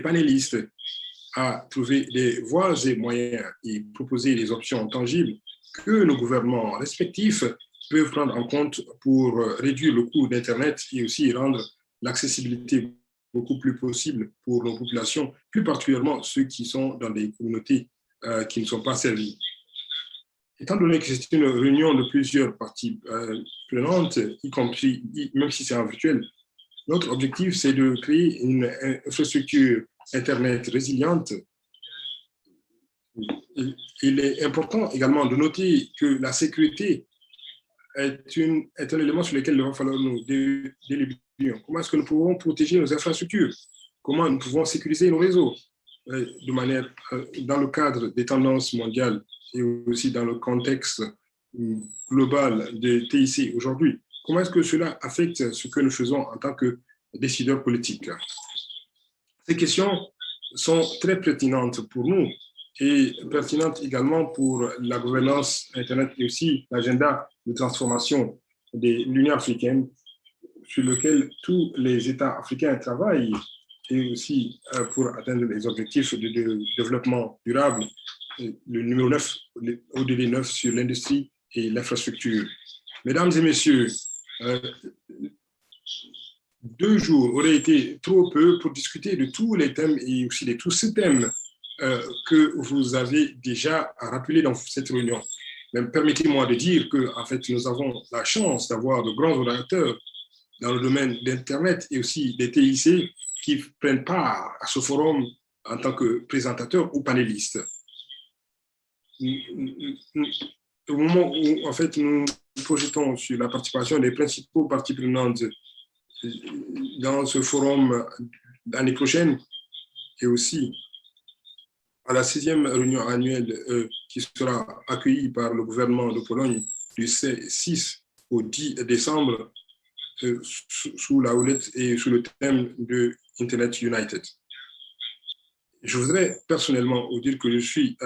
panélistes à trouver des voies et moyens et proposer des options tangibles que nos gouvernements respectifs peuvent prendre en compte pour réduire le coût d'Internet et aussi rendre l'accessibilité beaucoup plus possible pour nos populations, plus particulièrement ceux qui sont dans des communautés qui ne sont pas servies. Étant donné que c'est une réunion de plusieurs parties prenantes, y compris, même si c'est en virtuel, notre objectif, c'est de créer une infrastructure Internet résiliente. Il est important également de noter que la sécurité est un élément sur lequel il va falloir nous délibérer. Comment est-ce que nous pouvons protéger nos infrastructures? Comment nous pouvons sécuriser nos réseaux de manière, dans le cadre des tendances mondiales et aussi dans le contexte global des TIC aujourd'hui? Comment est-ce que cela affecte ce que nous faisons en tant que décideurs politiques? Ces questions sont très pertinentes pour nous et pertinentes également pour la gouvernance Internet et aussi l'agenda de transformation de l'Union africaine sur lequel tous les États africains travaillent et aussi pour atteindre les objectifs de développement durable, le numéro 9, ODD 9 sur l'industrie et l'infrastructure. Mesdames et messieurs, 2 jours auraient été trop peu pour discuter de tous les thèmes et aussi de tous ces thèmes que vous avez déjà rappelés dans cette réunion. Permettez-moi de dire que, en fait, nous avons la chance d'avoir de grands orateurs dans le domaine d'Internet et aussi des TIC qui prennent part à ce forum en tant que présentateurs ou panélistes. Au moment où, en fait, nous projetons sur la participation des principaux parties prenantes dans ce forum l'année prochaine et aussi à la 6e réunion annuelle qui sera accueillie par le gouvernement de Pologne du 6 au 10 décembre sous la houlette et sous le thème de Internet United. Je voudrais personnellement vous dire que je suis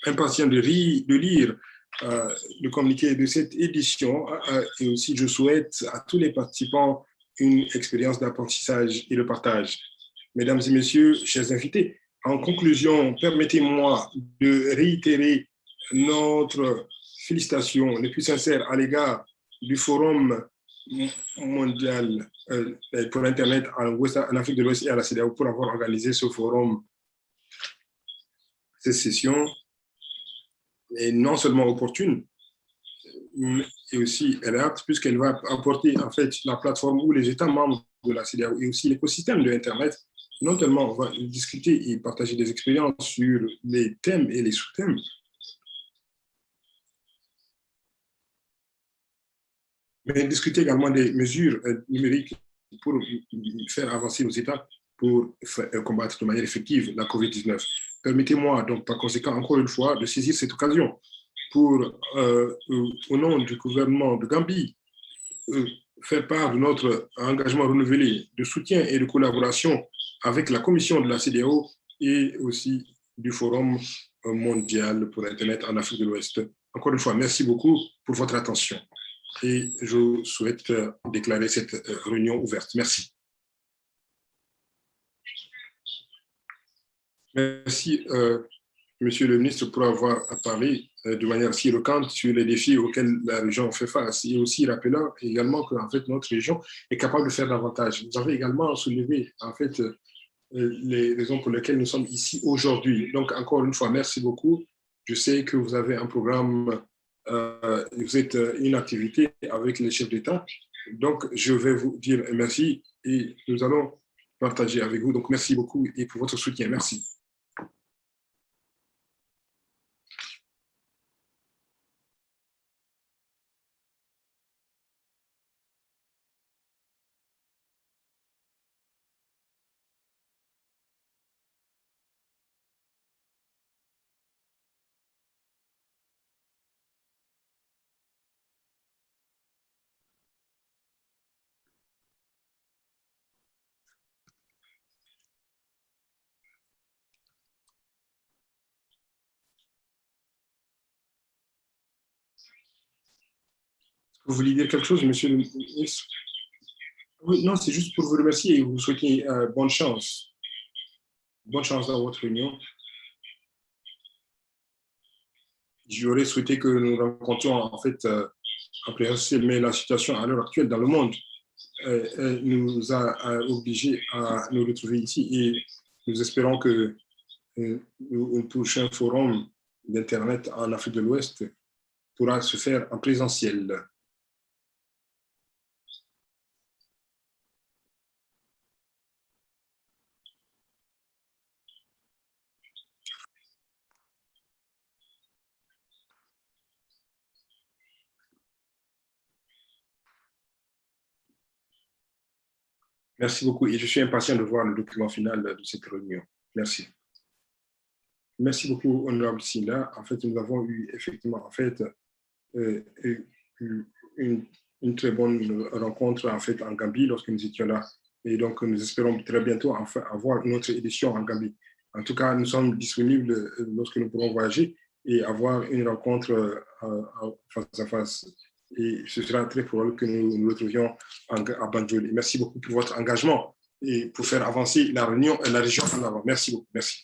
impatient de lire le communiqué de cette édition et aussi je souhaite à tous les participants une expérience d'apprentissage et de partage. Mesdames et messieurs, chers invités, en conclusion, permettez-moi de réitérer notre félicitations les plus sincères à l'égard du Forum mondial pour Internet en Afrique de l'Ouest et à la CEDEAO pour avoir organisé ce forum, cette session est non seulement opportune, mais aussi elle est apte puisqu'elle va apporter en fait la plateforme où les États membres de la CEDEAO et aussi l'écosystème de Internet, non seulement on va discuter et partager des expériences sur les thèmes et les sous-thèmes, mais discuter également des mesures numériques pour faire avancer nos États pour combattre de manière effective la COVID-19. Permettez-moi donc par conséquent encore une fois de saisir cette occasion pour, au nom du gouvernement de Gambie, faire part de notre engagement renouvelé de soutien et de collaboration avec la commission de la CEDEAO et aussi du Forum mondial pour Internet en Afrique de l'Ouest. Encore une fois, merci beaucoup pour votre attention. Et je souhaite déclarer cette réunion ouverte. Merci. Merci, Monsieur le ministre, pour avoir parlé de manière si éloquente sur les défis auxquels la région fait face et aussi rappelant également que en fait, notre région est capable de faire davantage. Vous avez également soulevé en fait, les raisons pour lesquelles nous sommes ici aujourd'hui. Donc, encore une fois, merci beaucoup. Je sais que vous avez un programme, vous êtes une activité avec les chefs d'État. Donc, je vais vous dire merci et nous allons partager avec vous. Donc, merci beaucoup et pour votre soutien. Merci. Vous voulez dire quelque chose, monsieur le ministre? Oui, non, c'est juste pour vous remercier et vous souhaiter bonne chance. bonne chance dans votre réunion. J'aurais souhaité que nous rencontrions en fait en présentiel, mais la situation à l'heure actuelle dans le monde nous a obligés à nous retrouver ici et nous espérons que un prochain forum d'Internet en Afrique de l'Ouest pourra se faire en présentiel. Merci beaucoup et je suis impatient de voir le document final de cette réunion. Merci. Merci beaucoup, Honorable Silla. En fait, nous avons eu effectivement une très bonne rencontre en fait en Gambie lorsque nous étions là. Et donc, nous espérons très bientôt enfin avoir une autre édition en Gambie. En tout cas, nous sommes disponibles lorsque nous pourrons voyager et avoir une rencontre face à face. Et ce sera très probable que nous nous retrouvions à Banjul. Merci beaucoup pour votre engagement et pour faire avancer la région en avant. Merci beaucoup. Merci.